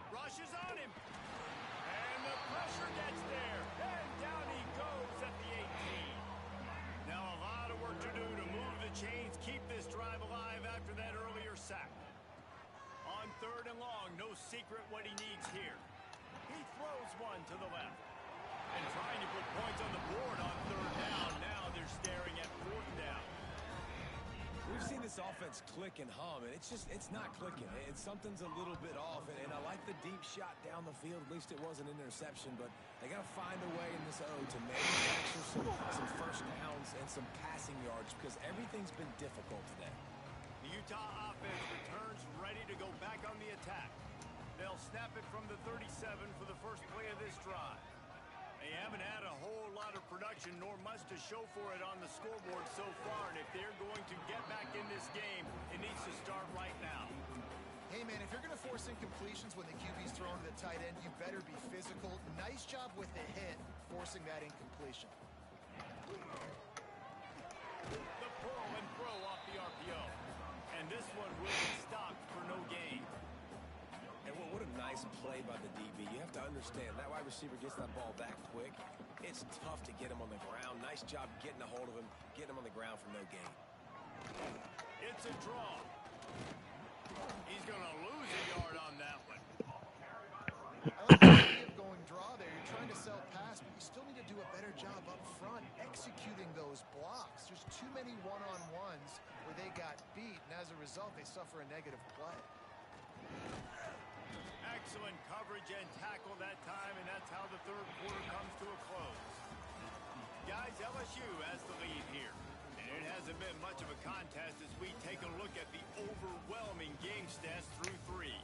Rushes on him. And the pressure gets there. And down he goes at the 18. Now a lot of work to do to move the chains, keep this drive alive after that earlier sack. On third and long, no secret what he needs here. He throws one to the left. And trying to put points on the board on third down. Now they're staring at fourth down. We've seen this offense click and hum, and it's not clicking. Something's a little bit off, and I like the deep shot down the field. At least it was an interception, but they got to find a way in this O to manufacture some first downs and some passing yards because everything's been difficult today. The Utah offense returns ready to go back on the attack. They'll snap it from the 37 for the first play of this drive. They haven't had a whole lot of production nor much to show for it on the scoreboard so far, and if they're going to get back in this game, it needs to start right now. Hey, man, if you're going to force incompletions when the QB's thrown to the tight end, you better be physical. Nice job with the hit, forcing that incompletion. The pull and throw off the RPO. And this one will be stopped for no gain. And what a nice play by the DB. You have to understand, that wide receiver gets that ball that quick. It's tough to get him on the ground. Nice job getting a hold of him, getting him on the ground for no gain. It's a draw. He's going to lose a yard on that one. I like the idea of going draw there. You're trying to sell pass, but you still need to do a better job up front executing those blocks. There's too many one-on-ones where they got beat, and as a result, they suffer a negative play. Excellent coverage and tackle that time, and that's how the third quarter comes to a close. Guys, LSU has the lead here. And it hasn't been much of a contest as we take a look at the overwhelming game stats through three.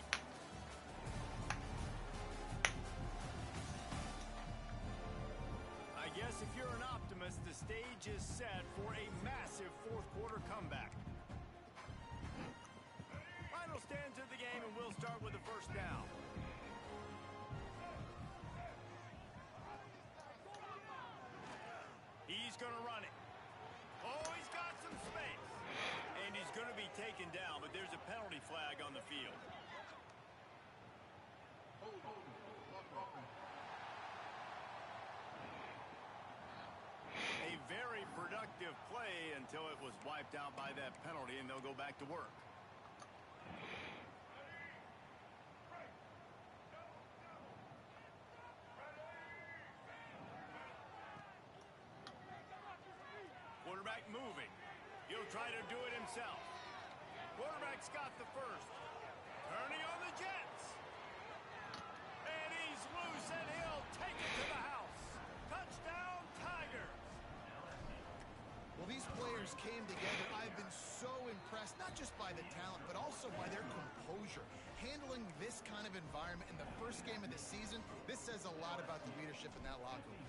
I guess if you're an optimist, the stage is set for a massive fourth quarter comeback. Final stands of the game, and we'll start with the first down. He's going to run it. Oh, he's got some space. And he's going to be taken down, but there's a penalty flag on the field. A very productive play until it was wiped out by that penalty, and they'll go back to work. Quarterback moving. He'll try to do it himself. Quarterback's got the first. Turning on the Jets. And he's loose, and he'll take it to the house. Touchdown, Tigers. Well, these players came together. I've been so impressed, not just by the talent, but also by their composure. Handling this kind of environment in the first game of the season, this says a lot about the leadership in that locker room.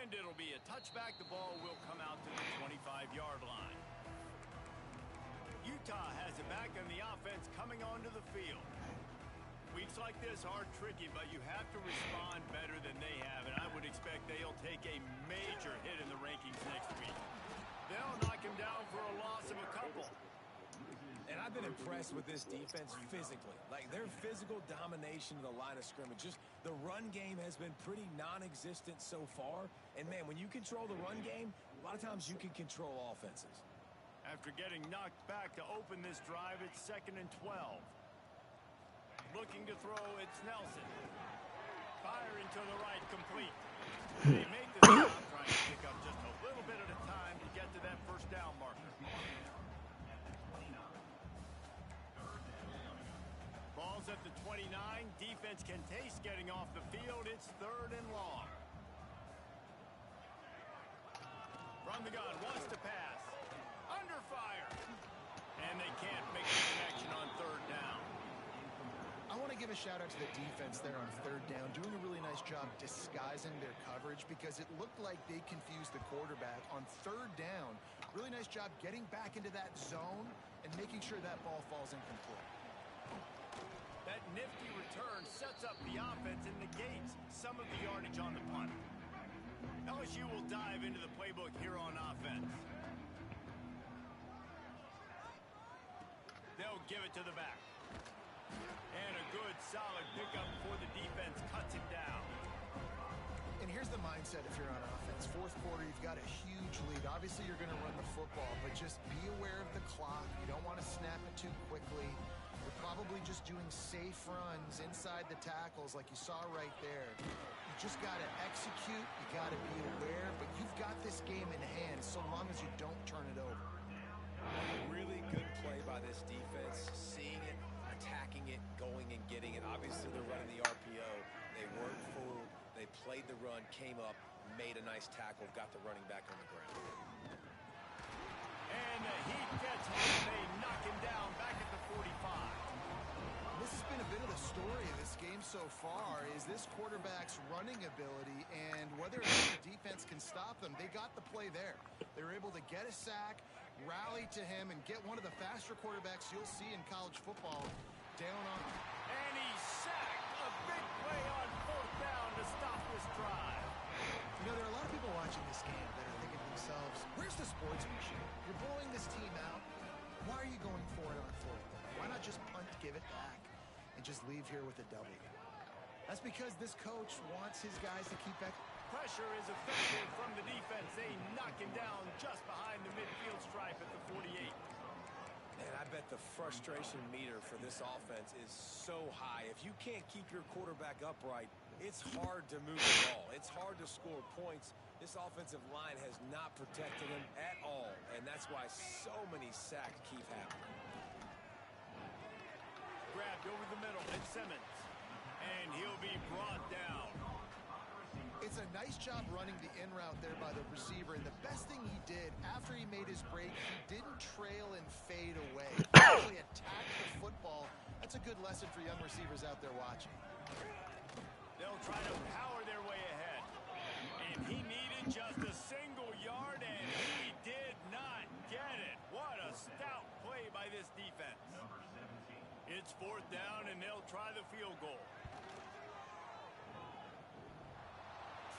And it'll be a touchback. The ball will come out to the 25-yard line. Utah has it back, and the offense coming onto the field. Weeks like this are tricky, but you have to respond better than they have, and I would expect they'll take a major hit in the rankings next week. They'll knock him down for a loss of a couple. And I've been impressed with this defense physically. Like, their physical domination of the line of scrimmage. Just the run game has been pretty non-existent so far. And, man, when you control the run game, a lot of times you can control offenses. After getting knocked back to open this drive, it's 2nd and 12. Looking to throw, it's Nelson. Firing to the right, complete. They make the stop, trying to pick up just a little bit at a time to get to that first down marker. Ball's at the 29. Defense can taste getting off the field. It's 3rd and long. From the gun, wants to pass. Under fire. And they can't make the connection on 3rd down. I want to give a shout out to the defense there on 3rd down, doing a really nice job disguising their coverage because it looked like they confused the quarterback on 3rd down. Really nice job getting back into that zone and making sure that ball falls incomplete. That nifty return sets up the offense and negates some of the yardage on the punt. LSU will dive into the playbook here on offense. They'll give it to the back. And a good, solid pickup before the defense cuts him down. And here's the mindset if you're on offense. Fourth quarter, you've got a huge lead. Obviously, you're going to run the football, but just be aware of the clock. You don't want to snap it too quickly. You're probably just doing safe runs inside the tackles like you saw right there. You just got to execute. You got to be aware, but you've got this game in hand so long as you don't turn it over. Really good play by this defense. Seeing it, attacking it, going and getting it. Obviously, they're running the RPO. They weren't fooled. They played the run, came up, made a nice tackle, got the running back on the ground. And the heat gets home. They knock him down back at the 45. This has been a bit of the story of this game so far, is this quarterback's running ability and whether or not the defense can stop them. They got the play there. They were able to get a sack, rally to him, and get one of the faster quarterbacks you'll see in college football down on. And he's sacked. A big play on fourth down to stop this drive. You know, there are a lot of people watching this game that are thinking to themselves, where's the sportsmanship? You're blowing this team out. Why are you going for it on fourth down? Why not just punt, give it back, and just leave here with a W? That's because this coach wants his guys to keep that. Pressure is effective from the defense. They knock him down just behind the midfield stripe at the 48. And I bet the frustration meter for this offense is so high. If you can't keep your quarterback upright, it's hard to move the ball. It's hard to score points. This offensive line has not protected him at all, and that's why so many sacks keep happening. Grabbed over the middle, it's Simmons. And he'll be brought down. It's a nice job running the in route there by the receiver, and the best thing he did after he made his break, he didn't trail and fade away. He actually attacked the football. That's a good lesson for young receivers out there watching. They'll try to power their way ahead. And he needed just a single yard, and he did not get it. What a stout play by this defense. It's fourth down, and they'll try the field goal.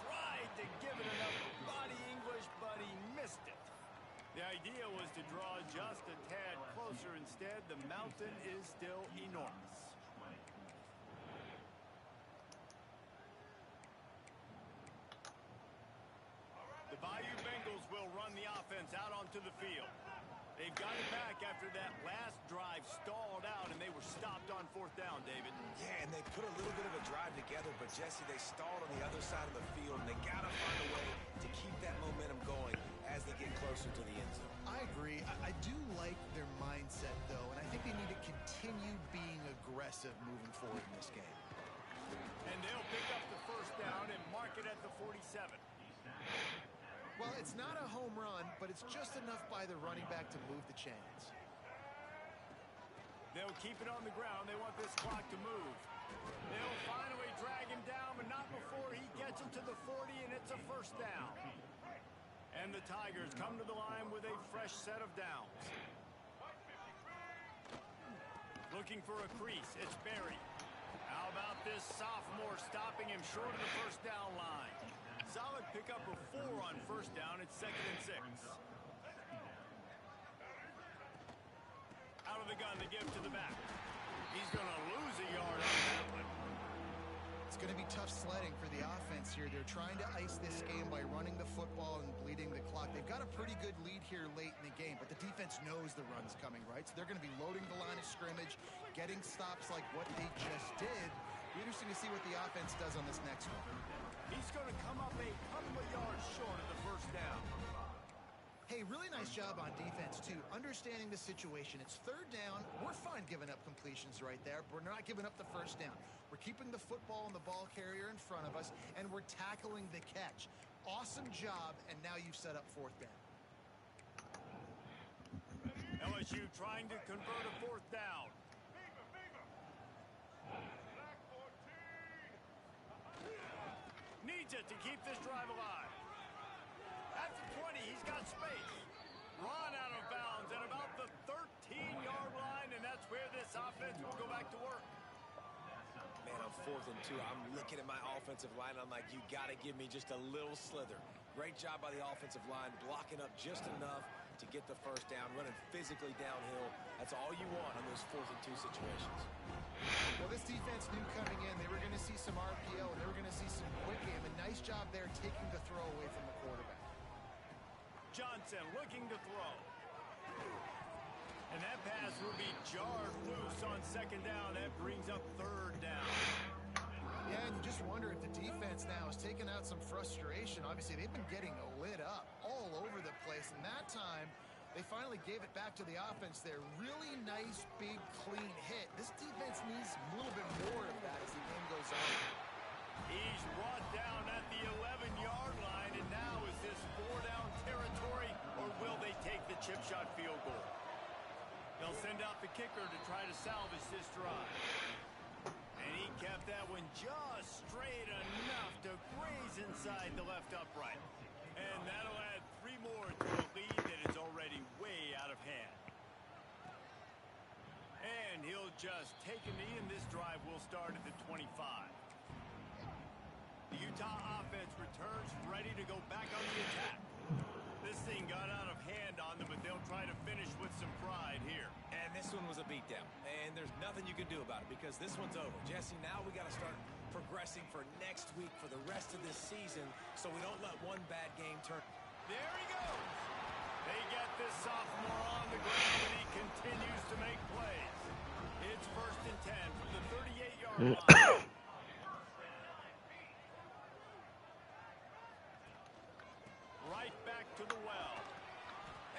Tried to give it enough body English, but he missed it. The idea was to draw just a tad closer. Instead, the mountain is still enormous. The Bayou Bengals will run the offense out onto the field. They've got it back after that last drive stalled out, and they were stopped on fourth down, David. Yeah, and they put a little bit of a drive together, but Jesse, they stalled on the other side of the field, and they got to find a way to keep that momentum going as they get closer to the end zone. I agree. I do like their mindset, though, and I think they need to continue being aggressive moving forward in this game. And they'll pick up the first down and mark it at the 47. Well, it's not a home run, but it's just enough by the running back to move the chains. They'll keep it on the ground. They want this clock to move. They'll finally drag him down, but not before he gets it to the 40, and it's a first down. And the Tigers come to the line with a fresh set of downs. Looking for a crease. It's Berry. How about this sophomore stopping him short of the first down line? Solid pickup of 4 on first down. It's 2nd and 6. Out of the gun to give to the back. He's going to lose a yard on that one. It's going to be tough sledding for the offense here. They're trying to ice this game by running the football and bleeding the clock. They've got a pretty good lead here late in the game, but the defense knows the run's coming, right? So they're going to be loading the line of scrimmage, getting stops like what they just did. Be interesting to see what the offense does on this next one. He's going to come up a couple of yards short of the first down. Hey, really nice job on defense, too. Understanding the situation. It's third down. We're fine giving up completions right there. We're not giving up the first down. We're keeping the football and the ball carrier in front of us, and we're tackling the catch. Awesome job, and now you've set up fourth down. LSU trying to convert a fourth down. Needs it to keep this drive alive. At the 20, he's got space. Run out of bounds at about the 13-yard line, and that's where this offense will go back to work. Man, on 4th and 2, I'm looking at my offensive line. I'm like, you got to give me just a little slither. Great job by the offensive line, blocking up just enough to get the first down, running physically downhill. That's all you want on those 4th and 2 situations. Well, this defense knew coming in they were going to see some RPO, and they were going to see some quick game. A nice job there taking the throw away from the quarterback. Johnson looking to throw. And that pass will be jarred loose on 2nd down. That brings up 3rd down. Yeah, and you just wonder if the defense now is taking out some frustration. Obviously, they've been getting lit up all over the place, and that time they finally gave it back to the offense there. Really nice, big, clean hit. This defense needs a little bit more of that as the game goes on. He's brought down at the 11-yard line, and now is this 4-down territory, or will they take the chip shot field goal? They'll send out the kicker to try to salvage this drive. And he kept that one just straight enough to graze inside the left upright. And that'll add 3 more to a lead that is already way out of hand. And he'll just take a knee, and this drive will start at the 25. The Utah offense returns ready to go back on the attack. This thing got out of hand on them, but they'll try to finish with some pride here. And this one was a beatdown, and there's nothing you can do about it because this one's over. Jesse, now we got to start progressing for next week for the rest of this season so we don't let one bad game turn. There he goes. They get this sophomore on the ground, and he continues to make plays. It's 1st and 10 from the 38-yard line. Right back to the well.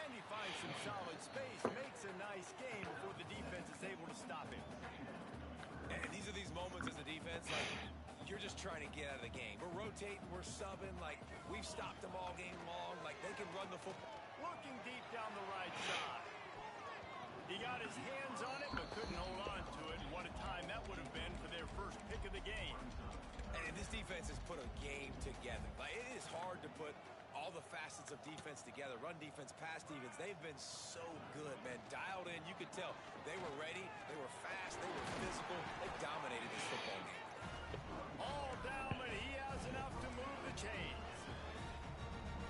And he finds some solid space, makes a nice game before the defense is able to stop him. And these are these moments as a defense, like, you're just trying to get out of the game. We're rotating, we're subbing, like, we've stopped them all game long, like, they can run the football. Looking deep down the right side. He got his hands on it, but couldn't hold on to it. And what a time that would have been for their first pick of the game. And this defense has put a game together. Like, it is hard to put all the facets of defense together. Run defense, pass defense. They've been so good, man. Dialed in. You could tell they were ready. They were fast. They were physical. They dominated this football game. All down, but he has enough to move the chains.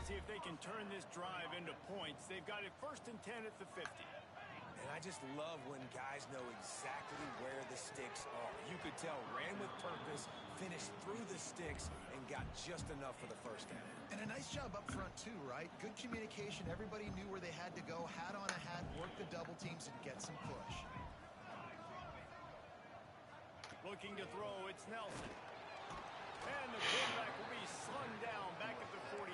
See if they can turn this drive into points. They've got it 1st and 10 at the 50. And I just love when guys know exactly where the sticks are. You could tell ran with purpose, finished through the sticks, and got just enough for the first down. And a nice job up front, too, right? Good communication. Everybody knew where they had to go. Hat on a hat, work the double teams, and get some push. Looking to throw, it's Nelson. And the quarterback will be slung down back at the 43.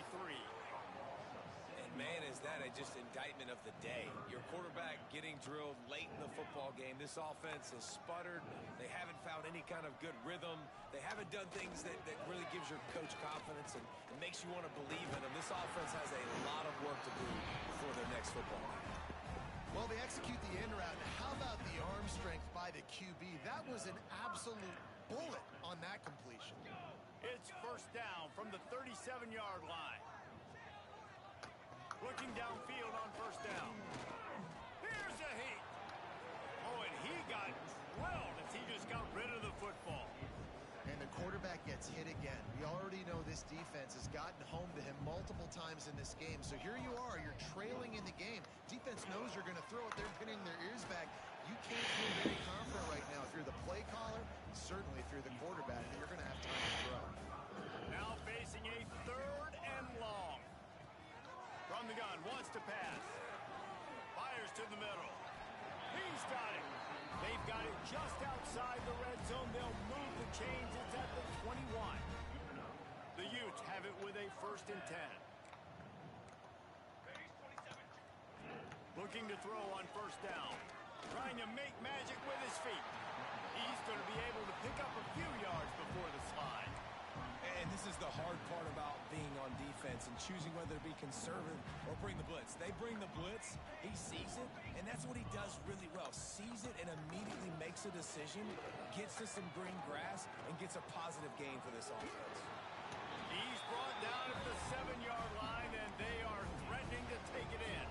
And man, is that just indictment of the day. Your quarterback getting drilled late in the football game. This offense has sputtered. They haven't found any kind of good rhythm. They haven't done things that really gives your coach confidence and makes you want to believe in them. This offense has a lot of work to do before their next football game. Well, they execute the in route. Now, how about the arm strength by the QB? That was an absolute bullet on that completion. It's 1st down from the 37-yard line. Looking downfield on 1st down. Here's a heat. Oh, and he got drilled as he just got rid of the football. And the quarterback gets hit again. We already know this defense has gotten home to him multiple times in this game. So here you are, you're trailing in the game. Defense knows you're going to throw it. They're pinning their ears back. You can't feel very confident right now. If you're the play caller, certainly if you're the quarterback, you're going to have time to throw. Now facing a 3rd and long. From the gun, wants to pass. Fires to the middle. He's got it. They've got it just outside the red zone. They'll move the chains. It's at the 21. The Utes have it with a 1st and 10. Looking to throw on 1st down. Trying to make magic with his feet. He's going to be able to pick up a few yards before the slide. And this is the hard part about being on defense and choosing whether to be conservative or bring the blitz. They bring the blitz, he sees it, and that's what he does really well. Sees it and immediately makes a decision, gets to some green grass, and gets a positive gain for this offense. He's brought down at the 7-yard line, and they are threatening to take it in.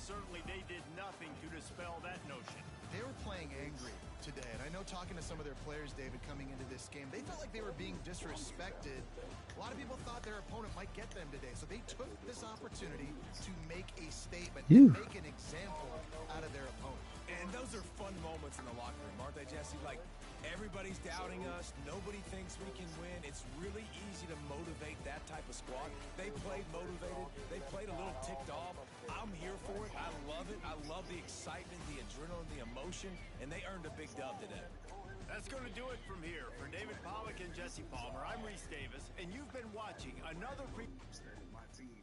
certainly they did nothing to dispel that notion. They were playing angry today, and I know talking to some of their players, David, coming into this game, they felt like they were being disrespected. A lot of people thought their opponent might get them today, so they took this opportunity to make a statement, to make an example out of their opponent. And those are fun moments in the locker room, aren't they, Jesse? Like, everybody's doubting us. Nobody thinks we can win. It's really easy to motivate that type of squad. They played motivated. They played a little ticked off. I'm here for it. I love it. I love the excitement, the adrenaline, the emotion, and they earned a big dub today. That's going to do it from here. For David Pollack and Jesse Palmer, I'm Reese Davis, and you've been watching another My team